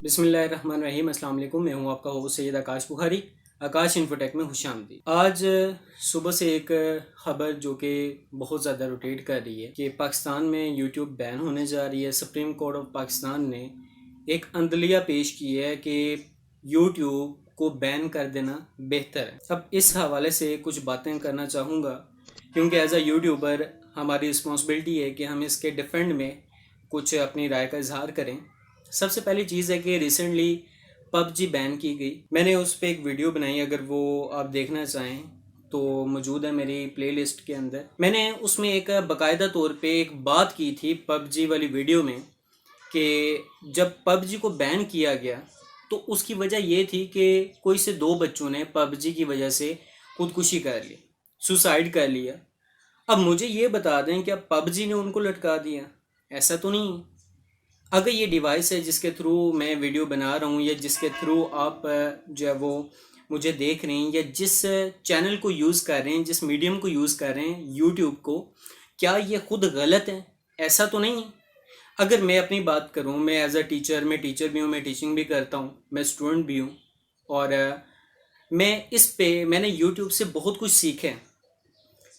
بسم اللہ الرحمن الرحیم۔ السلام علیکم، میں ہوں آپ کا ہوسٹ سید آکاش بخاری۔ آکاش انفوٹیک میں خوش آمدید۔ آج صبح سے ایک خبر جو کہ بہت زیادہ روٹیٹ کر رہی ہے کہ پاکستان میں یوٹیوب بین ہونے جا رہی ہے۔ سپریم کورٹ آف پاکستان نے ایک عندلیہ پیش کی ہے کہ یوٹیوب کو بین کر دینا بہتر ہے۔ اب اس حوالے سے کچھ باتیں کرنا چاہوں گا کیونکہ ایز اے یوٹیوبر ہماری رسپانسبلٹی ہے کہ ہم اس کے ڈیفینڈ میں کچھ اپنی رائے کا اظہار کریں۔ سب سے پہلی چیز ہے کہ ریسنٹلی پب جی بین کی گئی۔ میں نے اس پہ ایک ویڈیو بنائی، اگر وہ آپ دیکھنا چاہیں تو موجود ہے میری پلے لسٹ کے اندر۔ میں نے اس میں ایک باقاعدہ طور پہ ایک بات کی تھی پب جی والی ویڈیو میں کہ جب پب جی کو بین کیا گیا تو اس کی وجہ یہ تھی کہ کوئی سے 2 بچوں نے پب جی کی وجہ سے خودکشی کر لی، سوسائڈ کر لیا۔ اب مجھے یہ بتا دیں کہ اب پب جی نے ان کو لٹکا دیا؟ ایسا تو نہیں۔ اگر یہ ڈیوائس ہے جس کے تھرو میں ویڈیو بنا رہا ہوں یا جس کے تھرو آپ جو ہے وہ مجھے دیکھ رہے ہیں یا جس چینل کو یوز کر رہے ہیں، جس میڈیم کو یوز کر رہے ہیں یوٹیوب کو، کیا یہ خود غلط ہے؟ ایسا تو نہیں ہے۔ اگر میں اپنی بات کروں، میں ایز اے ٹیچر، میں ٹیچر بھی ہوں، میں ٹیچنگ بھی کرتا ہوں، میں اسٹوڈنٹ بھی ہوں، اور میں نے یوٹیوب سے بہت کچھ سیکھا ہے۔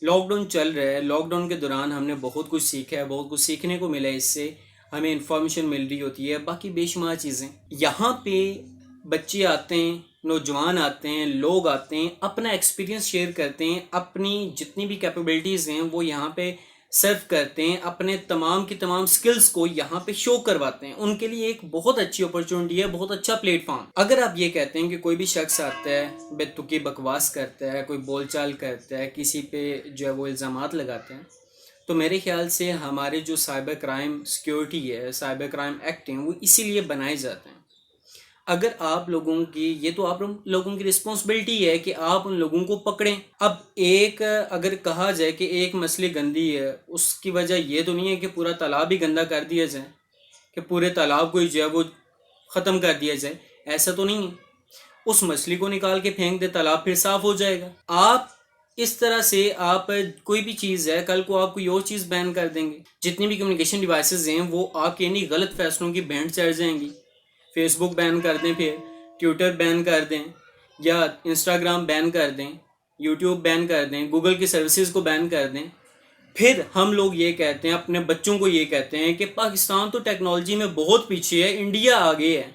لاک ڈاؤن چل رہا ہے، لاک ڈاؤن کے دوران ہم نے بہت کچھ سیکھا ہے، بہت کچھ سیکھنے کو ملا ہے، اس سے ہمیں انفارمیشن مل رہی ہوتی ہے، باقی بے شمار چیزیں۔ یہاں پہ بچے آتے ہیں، نوجوان آتے ہیں، لوگ آتے ہیں، اپنا ایکسپیرینس شیئر کرتے ہیں، اپنی جتنی بھی کیپیبلٹیز ہیں وہ یہاں پہ سرو کرتے ہیں، اپنے تمام کی تمام سکلز کو یہاں پہ شو کرواتے ہیں۔ ان کے لیے ایک بہت اچھی اپرچونٹی ہے، بہت اچھا پلیٹ فارم۔ اگر آپ یہ کہتے ہیں کہ کوئی بھی شخص آتا ہے، بے تکی بکواس کرتا ہے، کوئی بول چال کرتا ہے، کسی پہ جو ہے وہ الزامات لگاتے ہیں، تو میرے خیال سے ہمارے جو سائبر کرائم سیکیورٹی ہے، سائبر کرائم ایکٹ ہیں، وہ اسی لیے بنائے جاتے ہیں۔ اگر آپ لوگوں کی، یہ تو آپ لوگوں کی رسپانسبلٹی ہے کہ آپ ان لوگوں کو پکڑیں۔ اب اگر کہا جائے کہ ایک مچھلی گندی ہے، اس کی وجہ یہ تو نہیں ہے کہ پورا تالاب ہی گندا کر دیا جائے، کہ پورے تالاب کو جو ہے وہ ختم کر دیا جائے، ایسا تو نہیں ہے۔ اس مچھلی کو نکال کے پھینک دے، تالاب پھر صاف ہو جائے گا۔ آپ اس طرح سے آپ کوئی بھی چیز ہے، کل کو آپ کوئی اور چیز بین کر دیں گے۔ جتنی بھی کمیونیکیشن ڈیوائسز ہیں وہ آپ کے انہی غلط فیصلوں کی بھینٹ چڑھ جائیں گی۔ فیس بک بین کر دیں، پھر ٹویٹر بین کر دیں، یا انسٹاگرام بین کر دیں، یوٹیوب بین کر دیں، گوگل کی سروسز کو بین کر دیں، پھر ہم لوگ یہ کہتے ہیں، اپنے بچوں کو یہ کہتے ہیں کہ پاکستان تو ٹیکنالوجی میں بہت پیچھے ہے، انڈیا آگے ہے،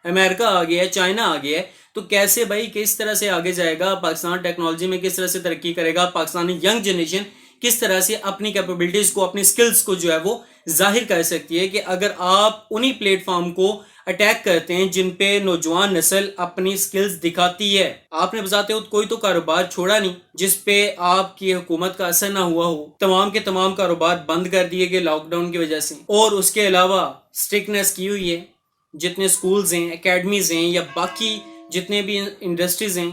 امریکہ آگے ہے، چائنا آگے ہے، تو کیسے بھائی کس طرح سے آگے جائے گا پاکستان؟ ٹیکنالوجی میں کس طرح سے ترقی کرے گا پاکستانی ینگ جنریشن؟ کس طرح سے اپنی کیپیبلٹیز کو، اپنی سکلز کو جو ہے وہ ظاہر کر سکتی ہے؟ کہ اگر آپ انہی پلیٹ فارم کو اٹیک کرتے ہیں جن پہ نوجوان نسل اپنی سکلز دکھاتی ہے۔ آپ نے بذات خود کوئی تو کاروبار چھوڑا نہیں جس پہ آپ کی حکومت کا اثر نہ ہوا ہو۔ تمام کے تمام کاروبار بند کر دیے گئے لاک ڈاؤن کی وجہ سے، اور اس کے علاوہ اسٹرکٹنیس کی ہوئی ہے۔ جتنے سکولز ہیں، اکیڈمیز ہیں، یا باقی جتنے بھی انڈسٹریز ہیں،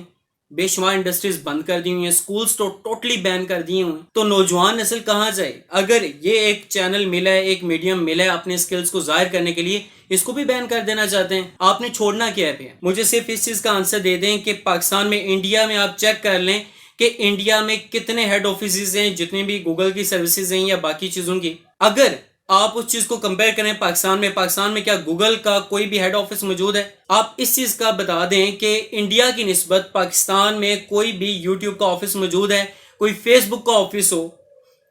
بے شمار انڈسٹریز بند کر دی ہوئی ہیں، سکولز تو ٹوٹلی بین کر دیے ہوئے ہیں۔ تو نوجوان نسل کہاں جائے؟ اگر یہ ایک چینل ملا ہے، ایک میڈیم ملا ہے اپنے سکلز کو ظاہر کرنے کے لیے، اس کو بھی بین کر دینا چاہتے ہیں؟ آپ نے چھوڑنا کیا ہے پھر؟ مجھے صرف اس چیز کا آنسر دے دیں کہ پاکستان میں، انڈیا میں آپ چیک کر لیں کہ انڈیا میں کتنے ہیڈ آفیسز ہیں، جتنے بھی گوگل کی سروسز ہیں یا باقی چیزوں کی۔ اگر آپ اس چیز کو کمپیئر کریں پاکستان میں کیا گوگل کا کوئی بھی ہیڈ آفس موجود ہے؟ آپ اس چیز کا بتا دیں کہ انڈیا کی نسبت پاکستان میں کوئی بھی یوٹیوب کا آفس موجود ہے، کوئی فیس بک کا آفس ہو،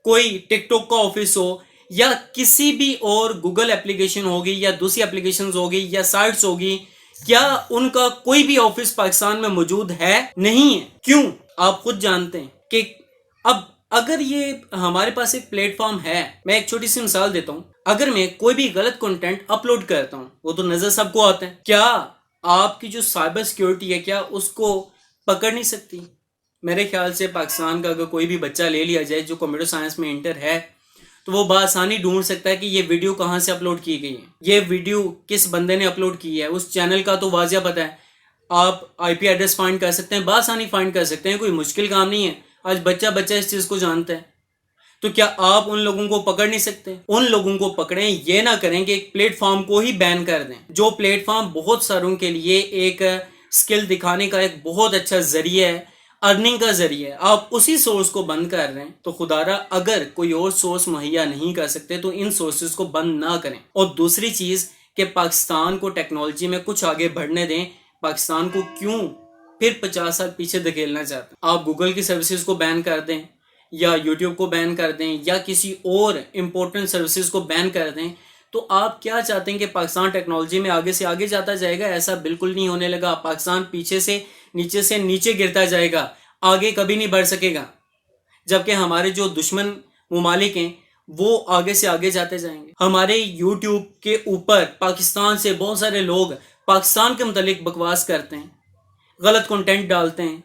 کوئی ٹک ٹاک کا آفس ہو، یا کسی بھی اور گوگل اپلیکیشن ہوگی یا دوسری اپلیکیشنز ہوگی یا سائٹس ہوگی، کیا ان کا کوئی بھی آفس پاکستان میں موجود ہے؟ نہیں ہے۔ کیوں؟ آپ خود جانتے ہیں کہ اب اگر یہ ہمارے پاس ایک پلیٹ فارم ہے، میں ایک چھوٹی سی مثال دیتا ہوں، اگر میں کوئی بھی غلط کنٹینٹ اپلوڈ کرتا ہوں، وہ تو نظر سب کو آتا ہے، کیا آپ کی جو سائبر سیکیورٹی ہے کیا اس کو پکڑ نہیں سکتی؟ میرے خیال سے پاکستان کا اگر کوئی بھی بچہ لے لیا جائے جو کمپیوٹر سائنس میں انٹر ہے، تو وہ بآسانی ڈھونڈ سکتا ہے کہ یہ ویڈیو کہاں سے اپلوڈ کی گئی ہے، یہ ویڈیو کس بندے نے اپلوڈ کی ہے، اس چینل کا تو واضح پتہ ہے۔ آپ آئی پی ایڈریس فائنڈ کر سکتے ہیں، بآسانی فائنڈ کر سکتے ہیں، کوئی مشکل کام نہیں ہے۔ آج بچہ اس چیز کو جانتا ہے، تو کیا آپ ان لوگوں کو پکڑ نہیں سکتے؟ ان لوگوں کو پکڑیں، یہ نہ کریں کہ ایک پلیٹ فارم کو ہی بین کر دیں، جو پلیٹ فارم بہت ساروں کے لیے ایک سکل دکھانے کا ایک بہت اچھا ذریعہ ہے، ارننگ کا ذریعہ ہے۔ آپ اسی سورس کو بند کر رہے ہیں، تو خدا را اگر کوئی اور سورس مہیا نہیں کر سکتے تو ان سورسز کو بند نہ کریں۔ اور دوسری چیز کہ پاکستان کو ٹیکنالوجی میں کچھ آگے بڑھنے دیں، پاکستان کو کیوں پھر 50 سال پیچھے دھکیلنا چاہتے ہیں؟ آپ گوگل کی سروسز کو بین کر دیں یا یوٹیوب کو بین کر دیں یا کسی اور امپورٹنٹ سروسز کو بین کر دیں، تو آپ کیا چاہتے ہیں کہ پاکستان ٹیکنالوجی میں آگے سے آگے جاتا جائے گا؟ ایسا بالکل نہیں ہونے لگا. پاکستان پیچھے سے نیچے گرتا جائے گا، آگے کبھی نہیں بڑھ سکے گا. جبکہ ہمارے جو دشمن ممالک ہیں وہ آگے سے آگے جاتے جائیں گے. ہمارے یوٹیوب کے اوپر پاکستان سے بہت سارے لوگ پاکستان کے متعلق بکواس کرتے ہیں، غلط کنٹینٹ ڈالتے ہیں.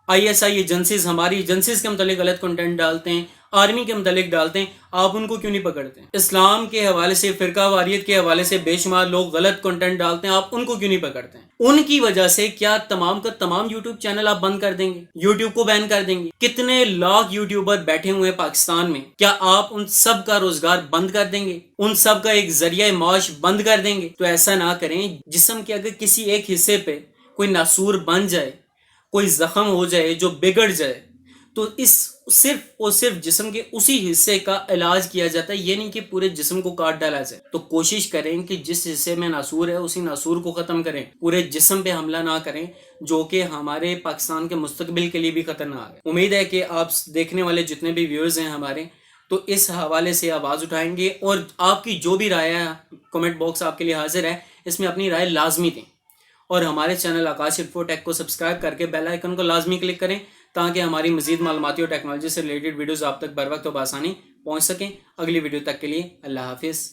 ISI ایجنسیز، ہماری ایجنسیز کے متعلق غلط کنٹینٹ ڈالتے ہیں، آرمی کے متعلق ڈالتے ہیں. آپ ان کو کیوں نہیں پکڑتے؟ اسلام کے حوالے سے، فرقہ واریت کے حوالے سے بے شمار لوگ غلط کنٹینٹ ڈالتے ہیں، آپ ان کو کیوں نہیں پکڑتے ہیں؟ ان کی وجہ سے کیا تمام کا تمام یوٹیوب چینل آپ بند کر دیں گے؟ یوٹیوب کو بین کر دیں گے؟ کتنے لاکھ یوٹیوبر بیٹھے ہوئے ہیں پاکستان میں، کیا آپ ان سب کا روزگار بند کر دیں گے؟ ان سب کا ایک ذریعہ معاش بند کر دیں گے؟ تو ایسا نہ کریں. جسم کے اگر کسی ایک حصے پہ کوئی ناسور بن جائے، کوئی زخم ہو جائے جو بگڑ جائے، تو صرف اور صرف جسم کے اسی حصے کا علاج کیا جاتا ہے، یہ نہیں کہ پورے جسم کو کاٹ ڈالا جائے. تو کوشش کریں کہ جس حصے میں ناسور ہے اسی ناسور کو ختم کریں، پورے جسم پہ حملہ نہ کریں، جو کہ ہمارے پاکستان کے مستقبل کے لیے بھی خطرناک ہے. امید ہے کہ آپ دیکھنے والے جتنے بھی ویورز ہیں ہمارے، تو اس حوالے سے آواز اٹھائیں گے، اور آپ کی جو بھی رائے ہے کمنٹ باکس آپ کے لیے حاضر ہے، اس میں اپنی رائے لازمی دیں. اور ہمارے چینل آکاش انفو ٹیک کو سبسکرائب کر کے بیل آئیکن کو لازمی کلک کریں، تاکہ ہماری مزید معلوماتی اور ٹیکنالوجی سے ریلیٹڈ ویڈیوز آپ تک بر وقت و بآسانی پہنچ سکیں. اگلی ویڈیو تک کے لیے اللہ حافظ.